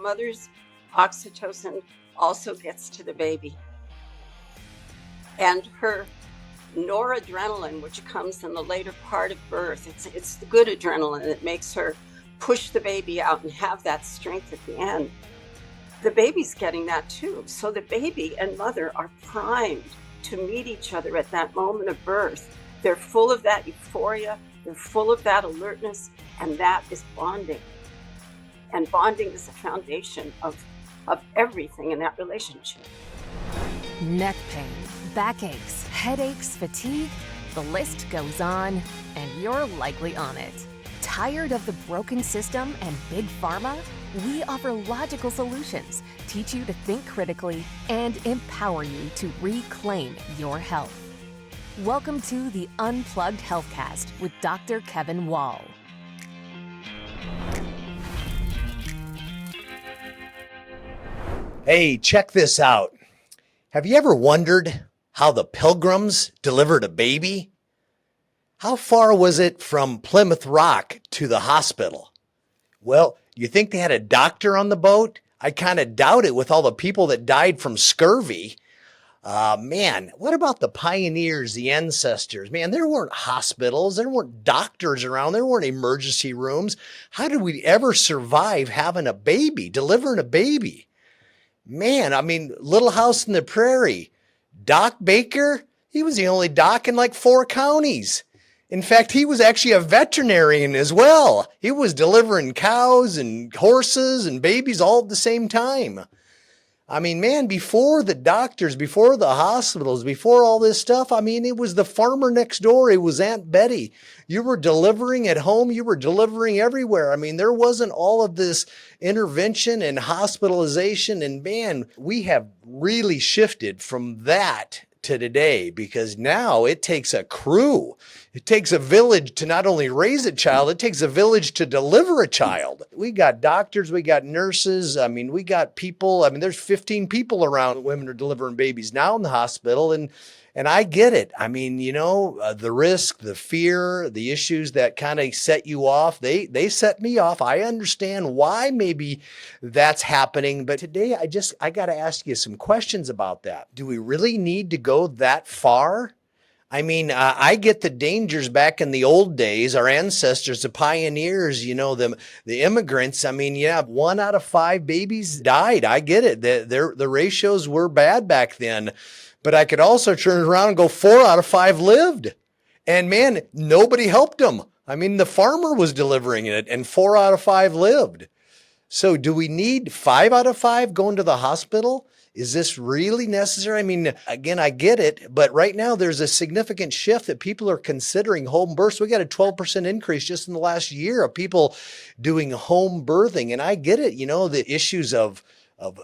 mother's oxytocin also gets to the baby. And her noradrenaline, which comes in the later part of birth, it's the good adrenaline that makes her push the baby out and have that strength at the end. The baby's getting that too. So the baby and mother are primed to meet each other at that moment of birth. They're full of that euphoria, they're full of that alertness, and that is bonding. And bonding is the foundation of everything in that relationship. Neck pain, backaches, headaches, fatigue, the list goes on, and you're likely on it. Tired of the broken system and big pharma? We offer logical solutions, teach you to think critically, and empower you to reclaim your health. Welcome to the Unplugged Healthcast with Dr. Kevin Wall. Hey, check this out. Have you ever wondered how the Pilgrims delivered a baby? How far was it from Plymouth Rock to the hospital? Well, you think they had a doctor on the boat? I kind of doubt it with all the people that died from scurvy. Man, what about the pioneers, the ancestors? Man, there weren't hospitals, there weren't doctors around, there weren't emergency rooms. How did we ever survive having a baby, delivering a baby? Man, I mean, Little House in the Prairie, Doc Baker, he was the only doc in like 4 counties. In fact, he was actually a veterinarian as well. He was delivering cows and horses and babies all at the same time. I mean, man, before the doctors, before the hospitals, before all this stuff, I mean, it was the farmer next door. It was Aunt Betty. You were delivering at home. You were delivering everywhere. I mean, there wasn't all of this intervention and hospitalization. And man, we have really shifted from that to today, because now it takes a crew. It takes a village to not only raise a child, it takes a village to deliver a child. We got doctors, we got nurses. I mean, we got people. I mean, there's 15 people around. Women are delivering babies now in the hospital. And I get it. I mean, you know, the risk, the fear, the issues that kind of set you off, they set me off. I understand why maybe that's happening. But today I got to ask you some questions about that. Do we really need to go that far? I mean, I get the dangers back in the old days, our ancestors, the pioneers, you know, the immigrants. I mean, yeah, 1 out of 5 babies died. I get it. The ratios were bad back then. But I could also turn around and go 4 out of 5 lived. And man, nobody helped them. I mean, the farmer was delivering it and 4 out of 5 lived. So do we need 5 out of 5 going to the hospital? Is this really necessary? I mean, again, I get it, but right now there's a significant shift that people are considering home births. We got a 12% increase just in the last year of people doing home birthing. And I get it, you know, the issues of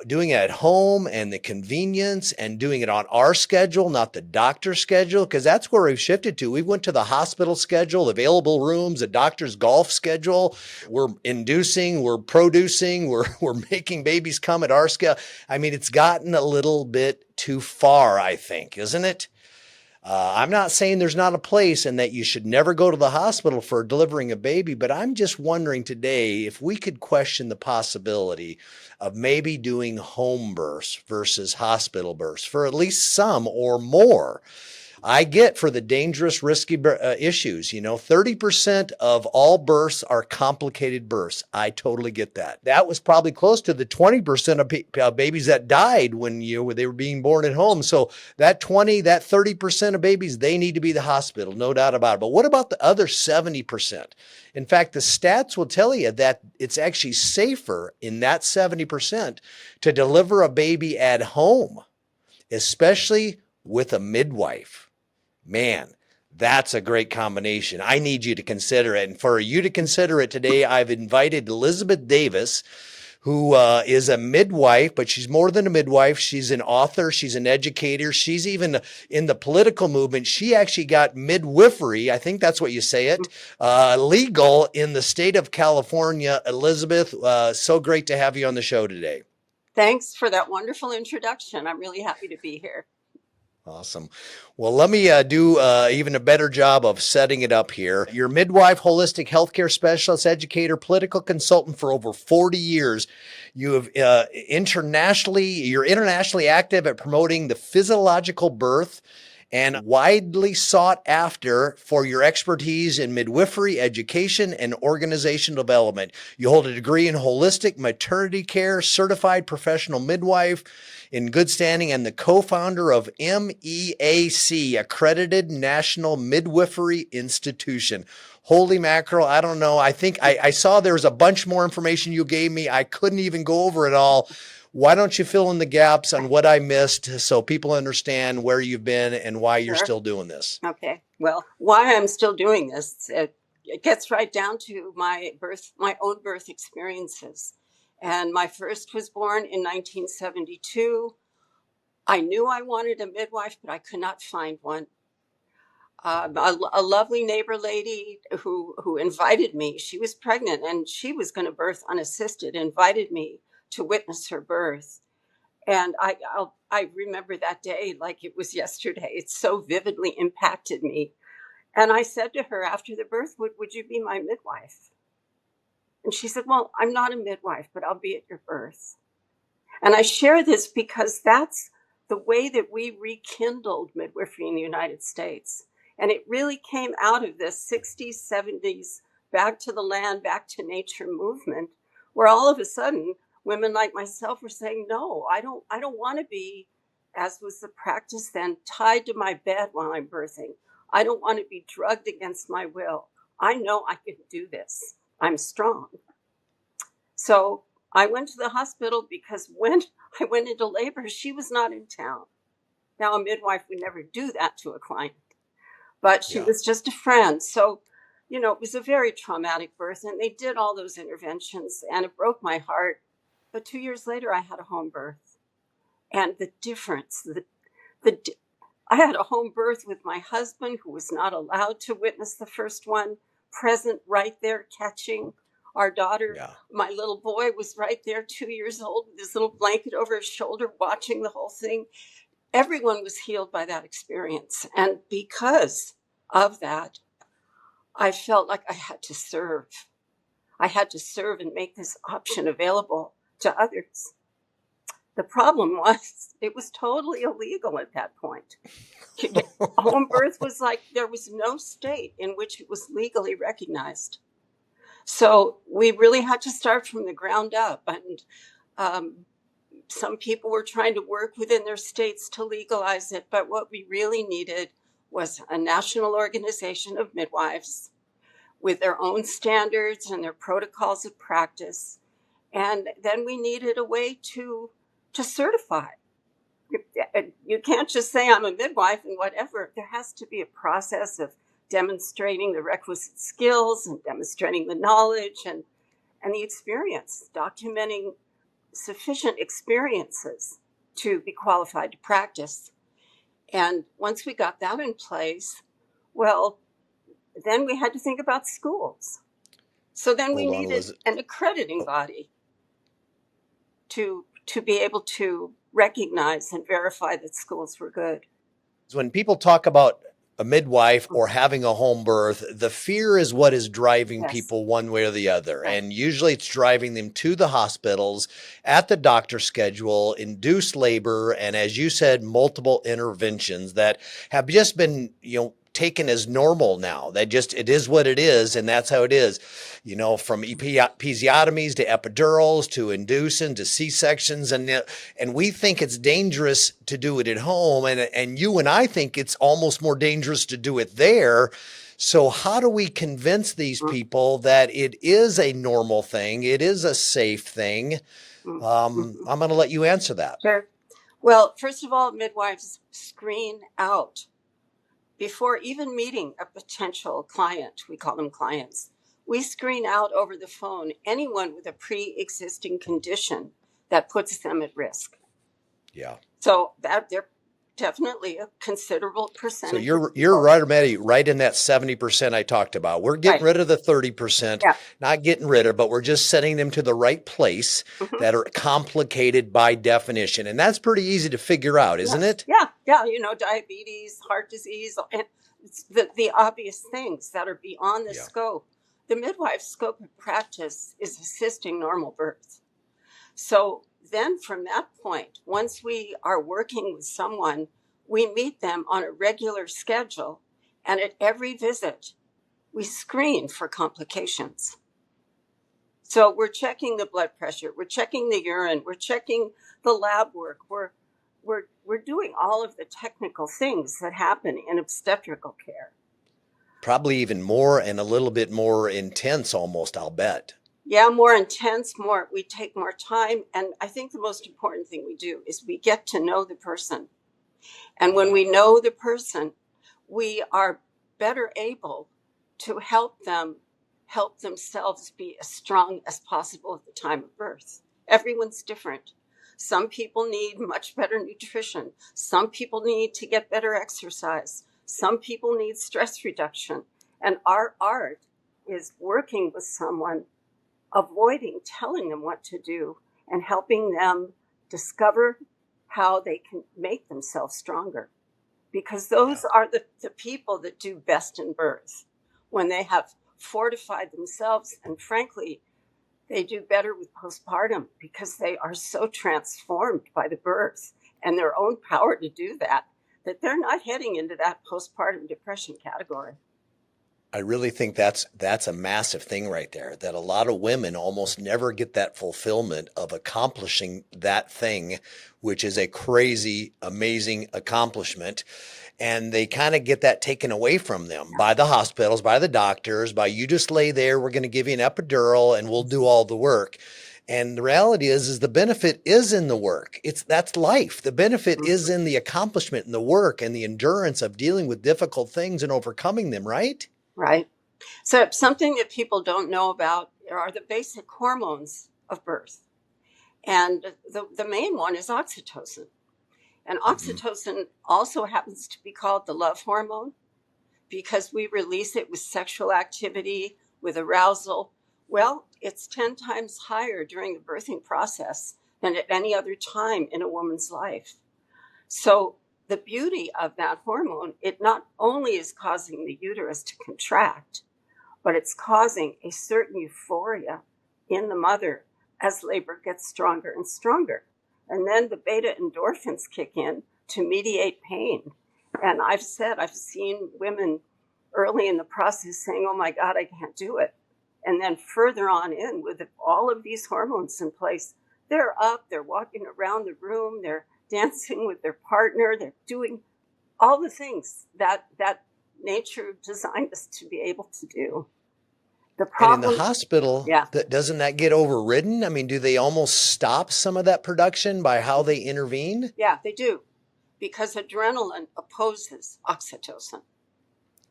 doing it at home and the convenience and doing it on our schedule, not the doctor's schedule, because that's where we've shifted to. We went to the hospital schedule, available rooms, a doctor's golf schedule. We're inducing, we're producing, we're making babies come at our scale. I mean, it's gotten a little bit too far, I think, isn't it? I'm not saying there's not a place and that you should never go to the hospital for delivering a baby, but I'm just wondering today if we could question the possibility of maybe doing home births versus hospital births for at least some or more. I get for the dangerous, risky issues, you know, 30% of all births are complicated births. I totally get that. That was probably close to the 20% of babies that died when they were being born at home. So that 30% of babies, they need to be the hospital, no doubt about it. But what about the other 70%? In fact, the stats will tell you that it's actually safer in that 70% to deliver a baby at home, especially with a midwife. Man, that's a great combination. I need you to consider it. And for you to consider it today, I've invited Elizabeth Davis, who is a midwife, but she's more than a midwife. She's an author. She's an educator. She's even in the political movement. She actually got midwifery, I think that's what you say it, legal in the state of California. Elizabeth, so great to have you on the show today. Thanks for that wonderful introduction. I'm really happy to be here. Awesome. Well, let me do even a better job of setting it up here. You're midwife, holistic healthcare specialist, educator, political consultant for over 40 years. You have you're internationally active at promoting the physiological birth and widely sought after for your expertise in midwifery, education, and organizational development. You hold a degree in holistic maternity care, certified professional midwife in good standing, and the co-founder of MEAC, Accredited National Midwifery Institution. Holy mackerel, I don't know. I think I saw there was a bunch more information you gave me. I couldn't even go over it all. Why don't you fill in the gaps on what I missed so people understand where you've been and why you're Sure. still doing this? Okay. Well, why I'm still doing this, it gets right down to my own birth experiences. And my first was born in 1972. I knew I wanted a midwife, but I could not find one. A lovely neighbor lady who invited me, she was pregnant and she was going to birth unassisted, invited me to witness her birth. And I remember that day like it was yesterday. It so vividly impacted me. And I said to her after the birth, would you be my midwife? And she said, well, I'm not a midwife, but I'll be at your birth. And I share this because that's the way that we rekindled midwifery in the United States. And it really came out of this 60s, 70s, back to the land, back to nature movement, where all of a sudden women like myself were saying, no, I don't want to be, as was the practice then, tied to my bed while I'm birthing. I don't want to be drugged against my will. I know I can do this. I'm strong. So I went to the hospital because when I went into labor, she was not in town. Now, a midwife would never do that to a client, but she was just a friend. So, it was a very traumatic birth, and they did all those interventions, and it broke my heart. But 2 years later, I had a home birth. And the difference, I had a home birth with my husband, who was not allowed to witness the first one, present right there catching our daughter. Yeah. My little boy was right there, 2 years old, with his little blanket over his shoulder, watching the whole thing. Everyone was healed by that experience. And because of that, I felt like I had to serve. I had to serve and make this option available to others. The problem was it was totally illegal at that point. Home birth was like there was no state in which it was legally recognized. So we really had to start from the ground up. And some people were trying to work within their states to legalize it. But what we really needed was a national organization of midwives with their own standards and their protocols of practice. And then we needed a way to certify. You can't just say I'm a midwife and whatever. There has to be a process of demonstrating the requisite skills and demonstrating the knowledge and the experience, documenting sufficient experiences to be qualified to practice. And once we got that in place, well, then we had to think about schools. So then we needed an accrediting body to be able to recognize and verify that schools were good. When people talk about a midwife or having a home birth, the fear is what is driving people one way or the other. Right. And usually it's driving them to the hospitals at the doctor's schedule, induced labor, and as you said, multiple interventions that have just been, taken as normal now. It is what it is, and that's how it is. From episiotomies to epidurals to inductions to C-sections, and we think it's dangerous to do it at home, and you and I think it's almost more dangerous to do it there. So how do we convince these people that it is a normal thing, it is a safe thing? I'm going to let you answer that. Sure. Well, first of all, midwives screen out. Before even meeting a potential client, we call them clients, we screen out over the phone anyone with a pre-existing condition that puts them at risk. Yeah. So that Definitely a considerable So percentage of you're people. right in that 70% I talked about. We're getting Right. rid of the 30%, Yeah. not getting rid of, but we're just setting them to the right place Hmm. that are complicated by definition. And that's pretty easy to figure out, isn't Yes. it? Yeah. Yeah. Diabetes, heart disease, and it's the obvious things that are beyond the Yeah. scope. The midwife scope of practice is assisting normal birth. So then from that point, once we are working with someone, we meet them on a regular schedule. And at every visit, we screen for complications. So we're checking the blood pressure, we're checking the urine, we're checking the lab work, we're doing all of the technical things that happen in obstetrical care. Probably even more and a little bit more intense almost, I'll bet. Yeah, more intense, we take more time. And I think the most important thing we do is we get to know the person. And when we know the person, we are better able to help themselves be as strong as possible at the time of birth. Everyone's different. Some people need much better nutrition. Some people need to get better exercise. Some people need stress reduction. And our art is working with someone, avoiding telling them what to do and helping them discover how they can make themselves stronger. Because those Yeah. are the people that do best in birth, when they have fortified themselves. And frankly, they do better with postpartum because they are so transformed by the birth and their own power to do that, that they're not heading into that postpartum depression category. I really think that's a massive thing right there, that a lot of women almost never get that fulfillment of accomplishing that thing, which is a crazy, amazing accomplishment. And they kind of get that taken away from them by the hospitals, by the doctors, by you just lay there, we're going to give you an epidural and we'll do all the work. And the reality is the benefit is in the work. That's life. The benefit is in the accomplishment and the work and the endurance of dealing with difficult things and overcoming them, right? Right. So something that people don't know about are the basic hormones of birth. And the main one is oxytocin. And Mhm. oxytocin also happens to be called the love hormone because we release it with sexual activity, with arousal. Well, it's 10 times higher during the birthing process than at any other time in a woman's life. So the beauty of that hormone, it not only is causing the uterus to contract, but it's causing a certain euphoria in the mother as labor gets stronger and stronger. And then the beta-endorphins kick in to mediate pain. And I've seen women early in the process saying, oh my God, I can't do it. And then further on in, with all of these hormones in place, they're up, they're walking around the room, they're dancing with their partner, they're doing all the things that nature designed us to be able to do. The And in the problem, hospital, yeah, doesn't that get overridden? I mean, do they almost stop some of that production by how they intervene? yeah, they do, because adrenaline opposes oxytocin.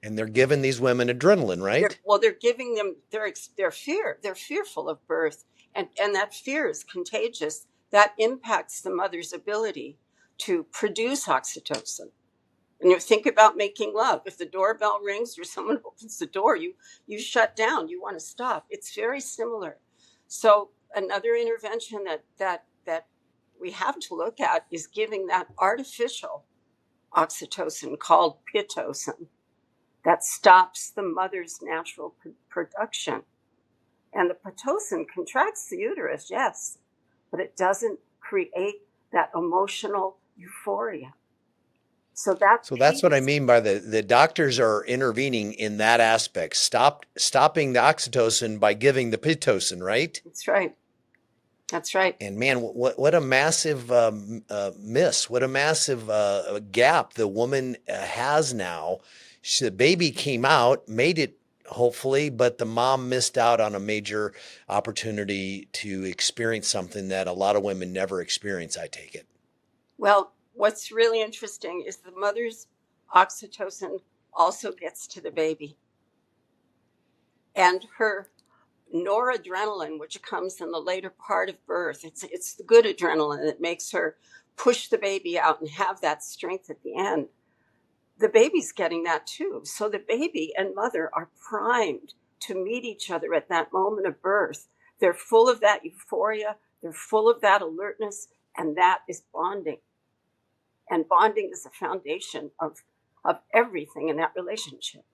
And they're giving these women adrenaline, right? They're giving them their fear. They're fearful of birth, and that fear is contagious. That impacts the mother's ability to produce oxytocin. And you think about making love. If the doorbell rings or someone opens the door, you shut down. You want to stop. It's very similar. So another intervention that we have to look at is giving that artificial oxytocin called Pitocin that stops the mother's natural production. And the Pitocin contracts the uterus, yes, but it doesn't create that emotional euphoria. So that So that's what I piece, mean by the doctors are intervening in that aspect, stopping the oxytocin by giving the pitocin, right? that's right. That's right. And man, what a massive miss! What a massive gap the woman has now. The baby came out, made it hopefully, but the mom missed out on a major opportunity to experience something that a lot of women never experience. I take it. Well, what's really interesting is the mother's oxytocin also gets to the baby. And her noradrenaline, which comes in the later part of birth, it's the good adrenaline that makes her push the baby out and have that strength at the end, the baby's getting that too. So the baby and mother are primed to meet each other at that moment of birth. They're full of that euphoria. They're full of that alertness. And that is bonding. And bonding is the foundation of everything in that relationship.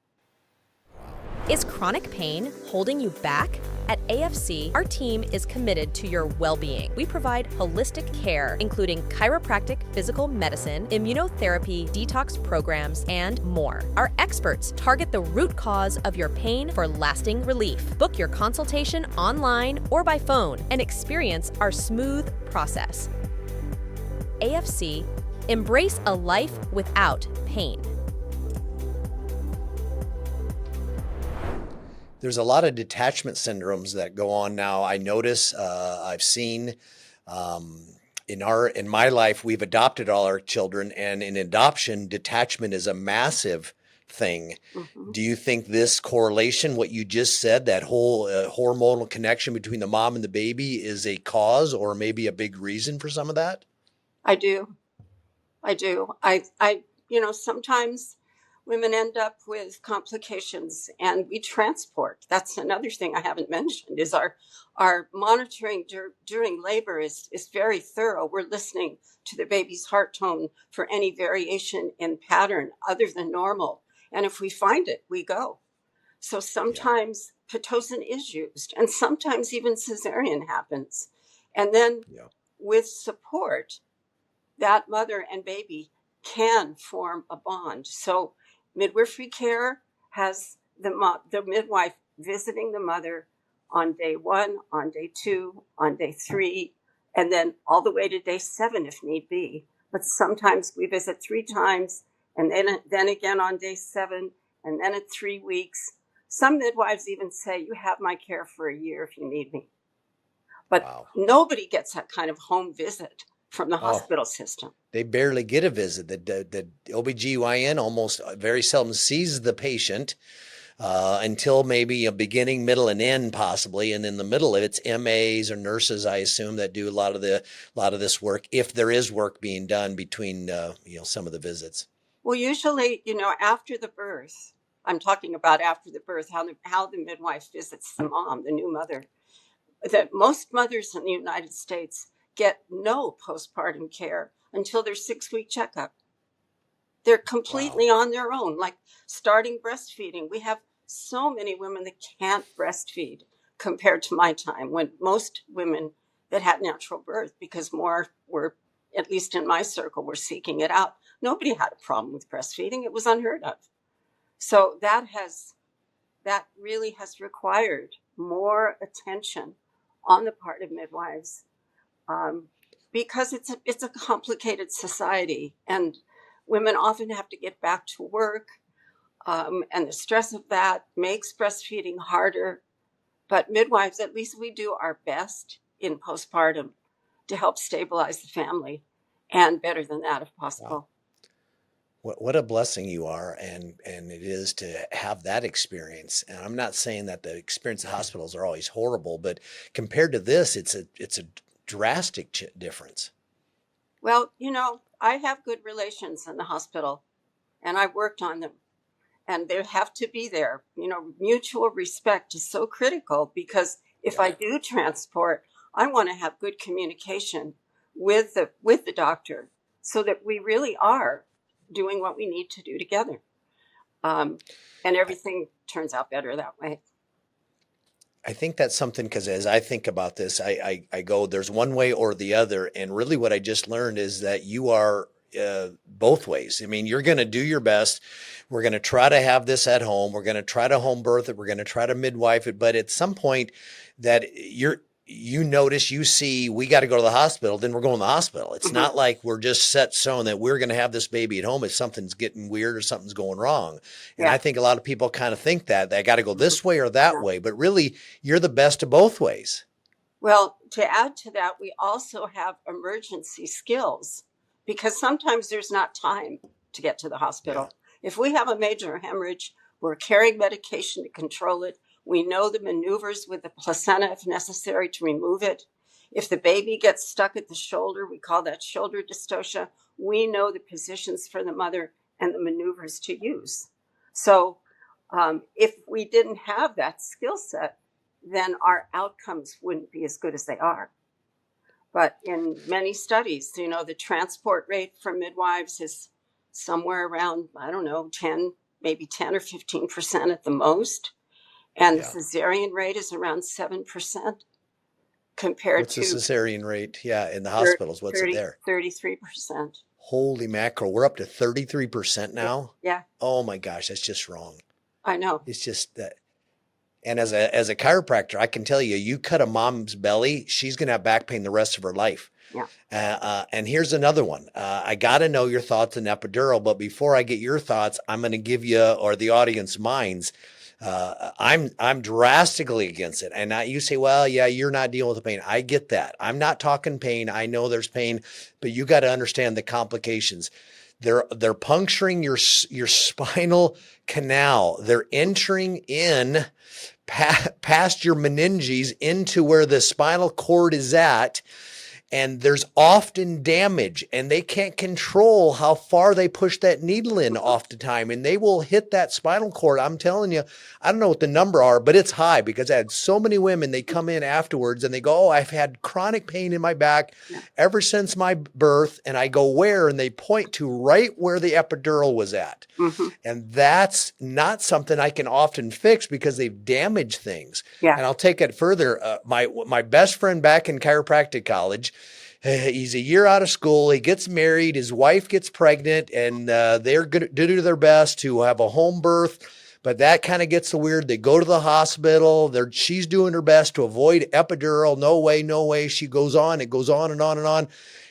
Is chronic pain holding you back? At AFC, our team is committed to your well-being. We provide holistic care, including chiropractic, physical medicine, immunotherapy, detox programs, and more. Our experts target the root cause of your pain for lasting relief. Book your consultation online or by phone and experience our smooth process. AFC, embrace a life without pain. There's a lot of detachment syndromes that go on now. I notice, I've seen in my life, we've adopted all our children, and in adoption, detachment is a massive thing. Mm-hmm. Do you think this correlation, what you just said, that whole hormonal connection between the mom and the baby, is a cause or maybe a big reason for some of that? I do. Sometimes women end up with complications and we transport. That's another thing I haven't mentioned is our monitoring during labor is very thorough. We're listening to the baby's heart tone for any variation in pattern other than normal. And if we find it, we go. So sometimes Pitocin is used and sometimes even cesarean happens. And then with support, that mother and baby can form a bond. So midwifery care has the midwife visiting the mother on day 1, on day 2, on day 3, and then all the way to day 7 if need be. But sometimes we visit 3 times, and then again on day 7, and then at 3 weeks. Some midwives even say, you have my care for a year if you need me. But nobody gets that kind of home visit from the hospital system. They barely get a visit. The OBGYN almost very seldom sees the patient until maybe a beginning, middle, and end possibly. And in the middle, it's MAs or nurses, I assume, that do a lot of this work, if there is work being done between some of the visits. Well, usually, after the birth, I'm talking about after the birth, how the midwife visits the mom, the new mother. That most mothers in the United States get no postpartum care until their 6-week checkup. They're completely on their own, like starting breastfeeding. We have so many women that can't breastfeed compared to my time, when most women that had natural birth, because more were, at least in my circle, were seeking it out. Nobody had a problem with breastfeeding. It was unheard of. So that really has required more attention on the part of midwives, because it's a complicated society, and women often have to get back to work, and the stress of that makes breastfeeding harder. But midwives, at least we do our best in postpartum to help stabilize the family, and better than that if possible. Wow. What a blessing you are, and it is to have that experience. And I'm not saying that the experience at hospitals are always horrible, but compared to this, it's a drastic difference. Well, I have good relations in the hospital, and I've worked on them, and they have to be there. Mutual respect is so critical, because if I do transport, I want to have good communication with the doctor, so that we really are doing what we need to do together. And everything turns out better that way. I think that's something, because as I think about this, I go, there's one way or the other. And really what I just learned is that you are both ways. I mean, you're going to do your best. We're going to try to have this at home. We're going to try to home birth it. We're going to try to midwife it. But at some point that you notice, you see, we got to go to the hospital, then we're going to the hospital. It's not like we're just set stone that we're going to have this baby at home if something's getting weird or something's going wrong. And I think a lot of people kind of think that they got to go this way or that way, but really you're the best of both ways. Well, to add to that, we also have emergency skills, because sometimes there's not time to get to the hospital. Yeah. If we have a major hemorrhage, we're carrying medication to control it. We know the maneuvers with the placenta if necessary to remove it. If the baby gets stuck at the shoulder, we call that shoulder dystocia. We know the positions for the mother and the maneuvers to use. So if we didn't have that skill set, then our outcomes wouldn't be as good as they are. But in many studies, the transport rate for midwives is somewhere around, I don't know, 10 or 15% at the most. And the cesarean rate is around 7% compared What's to the cesarean rate? Yeah, in the hospitals, what's it there? 33%. Holy mackerel, we're up to 33% now? Yeah, Oh my gosh, that's just wrong. I know. It's just that. And as a chiropractor, I can tell you, you cut a mom's belly, she's going to have back pain the rest of her life. Yeah. And here's another one. I got to know your thoughts on epidural, but before I get your thoughts, I'm going to give you, or the audience minds. I'm drastically against it. And you say, well, yeah, you're not dealing with the pain. I get that. I'm not talking pain. I know there's pain, but you got to understand the complications. They're puncturing your spinal canal. They're entering in past your meninges into where the spinal cord is at. And there's often damage, and they can't control how far they push that needle in off the time, and they will hit that spinal cord. I'm telling you, I don't know what the number are, but it's high, because I had so many women, they come in afterwards and they go, oh, I've had chronic pain in my back ever since my birth. And I go, where? And they point to right where the epidural was at. Mm-hmm. And that's not something I can often fix because they've damaged things. Yeah. And I'll take it further. My best friend back in chiropractic college, he's a year out of school. He gets married. His wife gets pregnant, and they're going to do their best to have a home birth. But that kind of gets weird. They go to the hospital. She's doing her best to avoid epidural. No way, no way. She goes on. It goes on and on and on.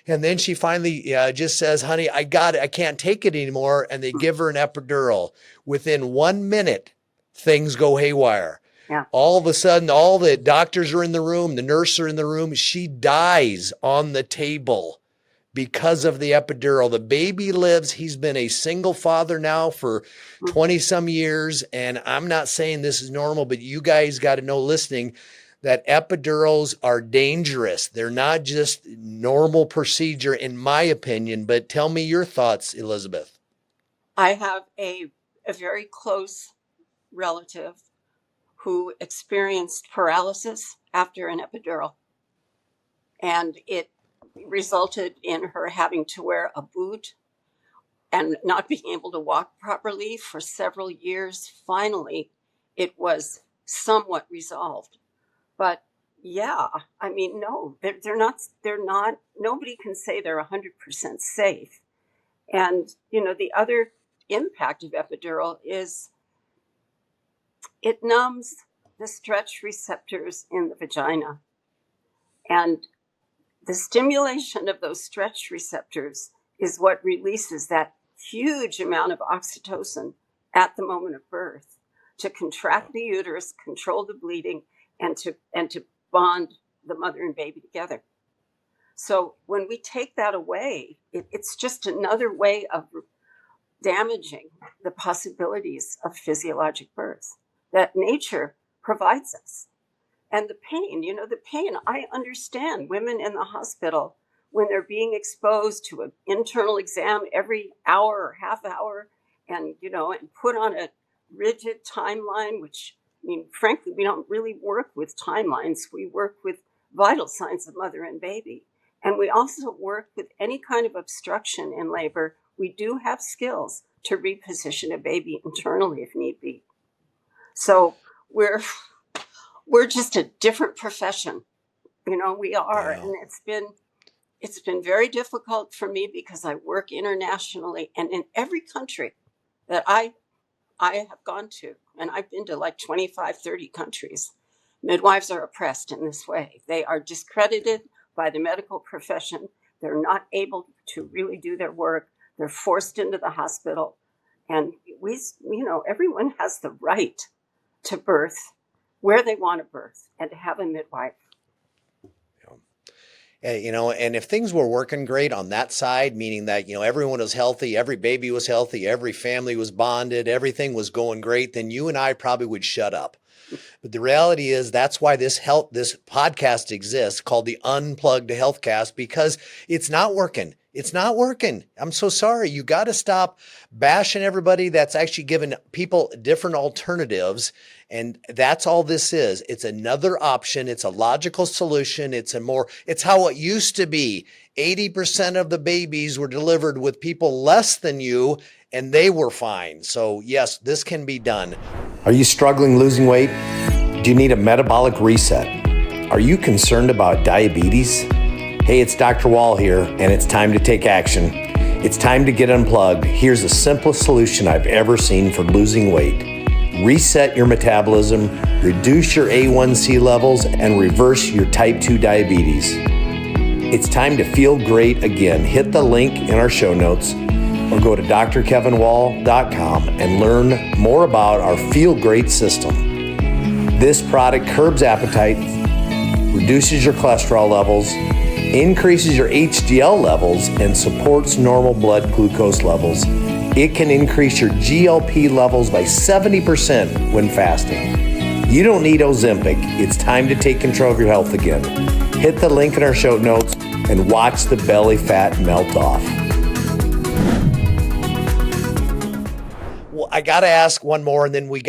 And then she finally just says, honey, I got it. I can't take it anymore. And they give her an epidural. Within 1 minute, things go haywire. Yeah. All of a sudden, all the doctors are in the room, the nurses are in the room. She dies on the table because of the epidural. The baby lives. He's been a single father now for 20 some years. And I'm not saying this is normal, but you guys got to know, listening, that epidurals are dangerous. They're not just normal procedure, in my opinion. But tell me your thoughts, Elizabeth. I have a very close relative who experienced paralysis after an epidural. And it resulted in her having to wear a boot and not being able to walk properly for several years. Finally, it was somewhat resolved. But yeah, I mean, no, they're not, nobody can say they're 100% safe. And, the other impact of epidural is it numbs the stretch receptors in the vagina. And the stimulation of those stretch receptors is what releases that huge amount of oxytocin at the moment of birth to contract the uterus, control the bleeding, and to bond the mother and baby together. So when we take that away, it's just another way of damaging the possibilities of physiologic birth that nature provides us. And the pain, I understand women in the hospital when they're being exposed to an internal exam every hour or half hour and put on a rigid timeline, which, frankly, we don't really work with timelines. We work with vital signs of mother and baby. And we also work with any kind of obstruction in labor. We do have skills to reposition a baby internally if need be. So we're just a different profession. We are. Yeah. And it's been very difficult for me because I work internationally, and in every country that I have gone to, and I've been to like 25, 30 countries, midwives are oppressed in this way. They are discredited by the medical profession. They're not able to really do their work. They're forced into the hospital. And everyone has the right to birth where they want to birth and to have a midwife. And if things were working great on that side, meaning that, everyone was healthy, every baby was healthy, every family was bonded, everything was going great, then you and I probably would shut up. But the reality is that's why this podcast exists, called the Unplugged Healthcast, because it's not working. It's not working. I'm so sorry. You got to stop bashing everybody that's actually giving people different alternatives. And that's all this is. It's another option. It's a logical solution. It's how it used to be. 80% of the babies were delivered with people less than you, and they were fine. So yes, this can be done. Are you struggling losing weight? Do you need a metabolic reset? Are you concerned about diabetes? Hey, it's Dr. Wall here, and it's time to take action. It's time to get unplugged. Here's the simplest solution I've ever seen for losing weight. Reset your metabolism, reduce your A1C levels, and reverse your type 2 diabetes. It's time to feel great again. Hit the link in our show notes or go to drkevinwall.com and learn more about our Feel Great system. This product curbs appetite, reduces your cholesterol levels, increases your HDL levels, and supports normal blood glucose levels. It can increase your GLP levels by 70% when fasting. You don't need Ozempic. It's time to take control of your health again. Hit the link in our show notes and watch the belly fat melt off. Well, I got to ask one more, and then you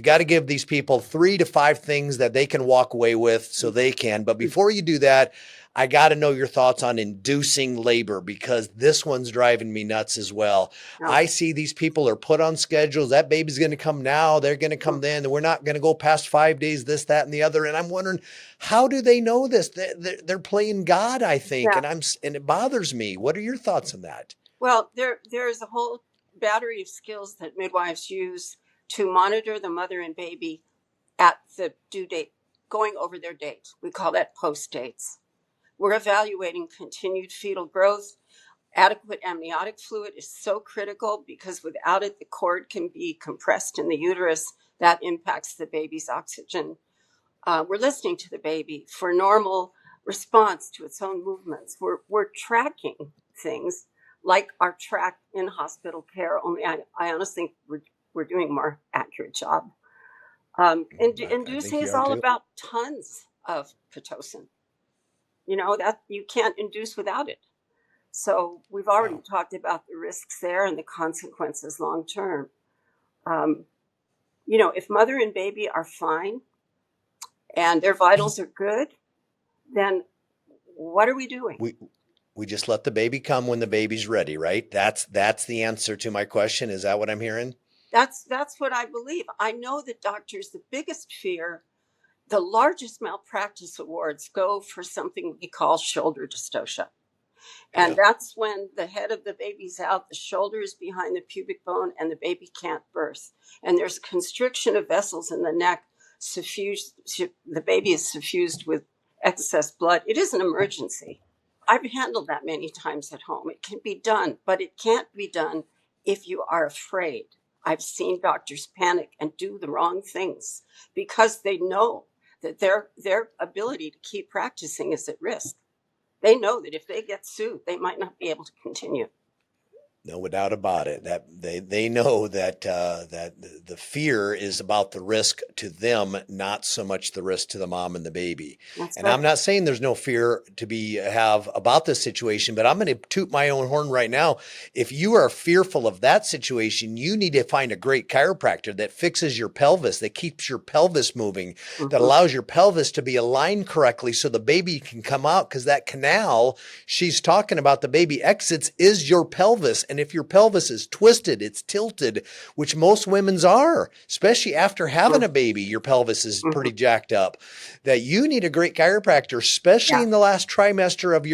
got to give these people 3 to 5 things that they can walk away with so they can. But before you do that, I got to know your thoughts on inducing labor, because this one's driving me nuts as well. No. I see these people are put on schedules. That baby's going to come now. They're going to come then. We're not going to go past 5 days, this, that, and the other. And I'm wondering, how do they know this? They're playing God, I think. Yeah. And it bothers me. What are your thoughts on that? Well, there's a whole battery of skills that midwives use to monitor the mother and baby at the due date, going over their date. We call that post dates. We're evaluating continued fetal growth. Adequate amniotic fluid is so critical because without it, the cord can be compressed in the uterus. That impacts the baby's oxygen. We're listening to the baby for normal response to its own movements. We're tracking things like our track in hospital care, only I honestly think we're doing a more accurate job. Inducing is all about tons of Pitocin. You know, that you can't induce without it. So we've already talked about the risks there and the consequences long term. If mother and baby are fine and their vitals are good, then what are we doing? We just let the baby come when the baby's ready, right? That's the answer to my question. Is that what I'm hearing? That's what I believe. I know that doctors, the biggest fear, the largest malpractice awards go for something we call shoulder dystocia. And that's when the head of the baby's out, the shoulder is behind the pubic bone, and the baby can't birth. And there's constriction of vessels in the neck, the baby is suffused with excess blood. It is an emergency. I've handled that many times at home. It can be done, but it can't be done if you are afraid. I've seen doctors panic and do the wrong things because they know that their ability to keep practicing is at risk. They know that if they get sued, they might not be able to continue. No doubt about it. That they know that the fear is about the risk to them, not so much the risk to the mom and the baby. That's and right. I'm not saying there's no fear to have about this situation, but I'm going to toot my own horn right now. If you are fearful of that situation, you need to find a great chiropractor that fixes your pelvis, that keeps your pelvis moving, that allows your pelvis to be aligned correctly so the baby can come out, because that canal she's talking about, the baby exits, is your pelvis. And if your pelvis is twisted, it's tilted, which most women's are, especially after having a baby, your pelvis is pretty jacked up, that you need a great chiropractor, especially in the last trimester of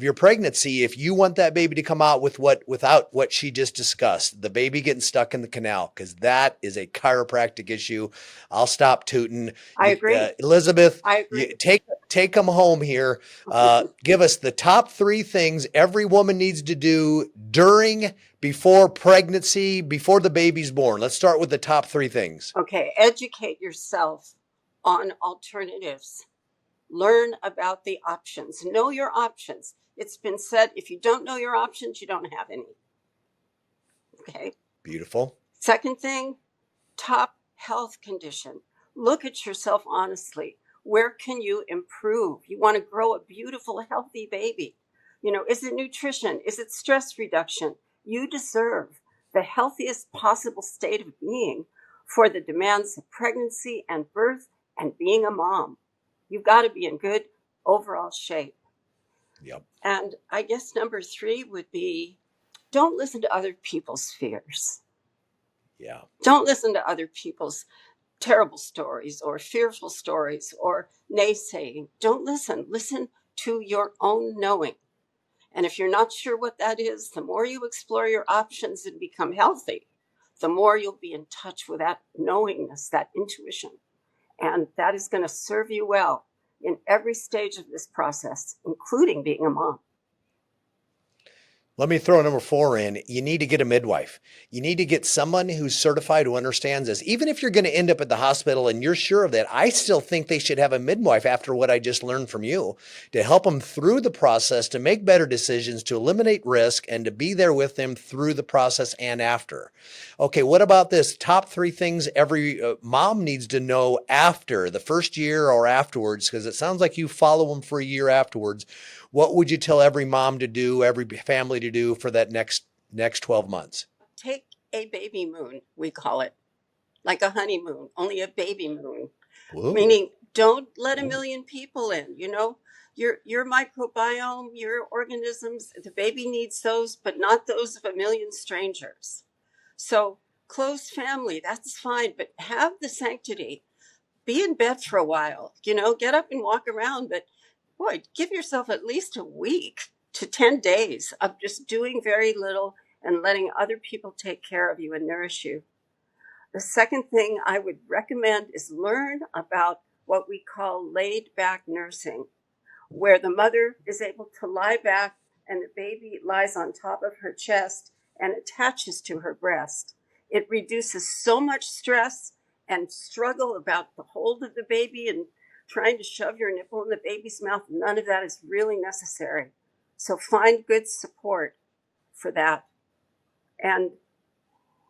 your pregnancy. If you want that baby to come out without what she just discussed, the baby getting stuck in the canal, because that is a chiropractic issue. I'll stop tooting. I agree. Elizabeth, I agree. Take them home here. Give us the top 3 things every woman needs to do during, before pregnancy, before the baby's born. Let's start with the top 3 things. Okay. Educate yourself on alternatives. Learn about the options. Know your options. It's been said, if you don't know your options, you don't have any. Okay. Beautiful. Second thing, top health condition. Look at yourself honestly. Where can you improve? You want to grow a beautiful, healthy baby. Is it nutrition? Is it stress reduction? You deserve the healthiest possible state of being for the demands of pregnancy and birth and being a mom. You've got to be in good overall shape. Yep. And I guess number 3 would be, don't listen to other people's fears. Yeah. Don't listen to other people's terrible stories or fearful stories or naysaying. Don't listen. Listen to your own knowing. And if you're not sure what that is, the more you explore your options and become healthy, the more you'll be in touch with that knowingness, that intuition. And that is going to serve you well in every stage of this process, including being a mom. Let me throw number 4 in. You need to get a midwife. You need to get someone who's certified, who understands this. Even if you're going to end up at the hospital and you're sure of that, I still think they should have a midwife after what I just learned from you to help them through the process, to make better decisions, to eliminate risk, and to be there with them through the process and after. Okay, what about this? Top 3 things every mom needs to know after the first year or afterwards, because it sounds like you follow them for a year afterwards. What would you tell every mom to do, every family to do for that next 12 months? Take a baby moon, we call it, like a honeymoon, only a baby moon. Whoa. Meaning, don't let a million people in. Your microbiome, your organisms, the baby needs those, but not those of a million strangers. So close family, that's fine, but have the sanctity. Be in bed for a while, get up and walk around, but boy, give yourself at least a week to 10 days of just doing very little and letting other people take care of you and nourish you. The second thing I would recommend is learn about what we call laid back nursing, where the mother is able to lie back and the baby lies on top of her chest and attaches to her breast. It reduces so much stress and struggle about the hold of the baby and trying to shove your nipple in the baby's mouth. None of that is really necessary. So find good support for that. And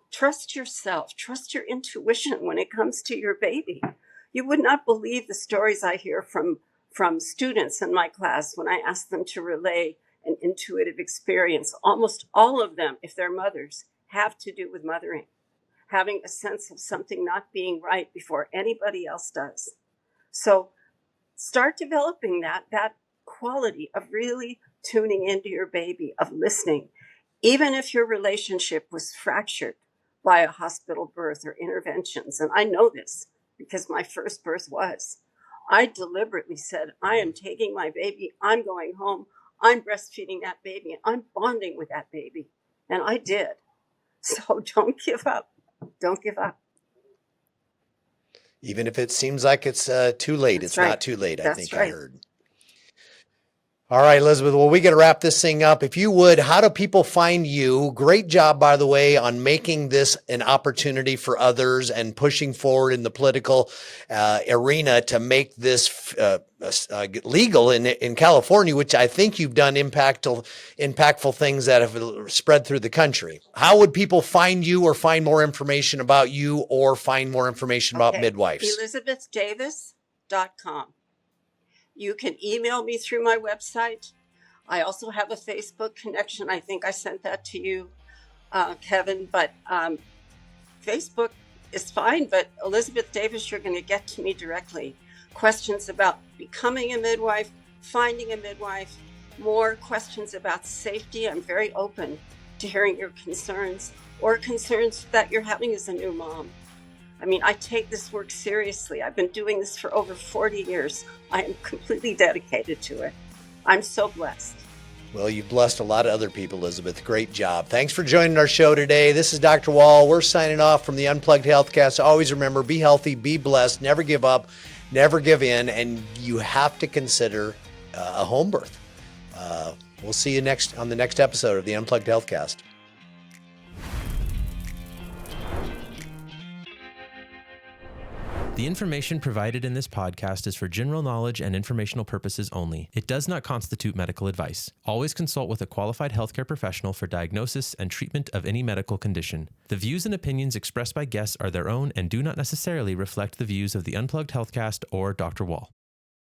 trust yourself, trust your intuition when it comes to your baby. You would not believe the stories I hear from students in my class when I ask them to relay an intuitive experience. Almost all of them, if they're mothers, have to do with mothering, having a sense of something not being right before anybody else does. So start developing that quality of really tuning into your baby, of listening, even if your relationship was fractured by a hospital birth or interventions. And I know this because my first birth was. I deliberately said, I am taking my baby, I'm going home, I'm breastfeeding that baby, and I'm bonding with that baby. And I did. So don't give up. Don't give up. Even if it seems like it's too late, That's it's right. not too late, I That's think right. I heard. All right, Elizabeth, well, we got to wrap this thing up. If you would, how do people find you? Great job, by the way, on making this an opportunity for others and pushing forward in the political arena to make this legal in California, which I think you've done impactful things that have spread through the country. How would people find you or find more information about you or find more information about midwives? ElizabethDavis.com. You can email me through my website. I also have a Facebook connection. I think I sent that to you, Kevin, but Facebook is fine, but Elizabeth Davis, you're going to get to me directly. Questions about becoming a midwife, finding a midwife, more questions about safety. I'm very open to hearing your concerns or concerns that you're having as a new mom. I mean, I take this work seriously. I've been doing this for over 40 years. I am completely dedicated to it. I'm so blessed. Well, you've blessed a lot of other people, Elizabeth. Great job. Thanks for joining our show today. This is Dr. Wall. We're signing off from the Unplugged Healthcast. Always remember, be healthy, be blessed, never give up, never give in, and you have to consider a home birth. We'll see you on the next episode of the Unplugged Healthcast. The information provided in this podcast is for general knowledge and informational purposes only. It does not constitute medical advice. Always consult with a qualified healthcare professional for diagnosis and treatment of any medical condition. The views and opinions expressed by guests are their own and do not necessarily reflect the views of the Unplugged Healthcast or Dr. Wall.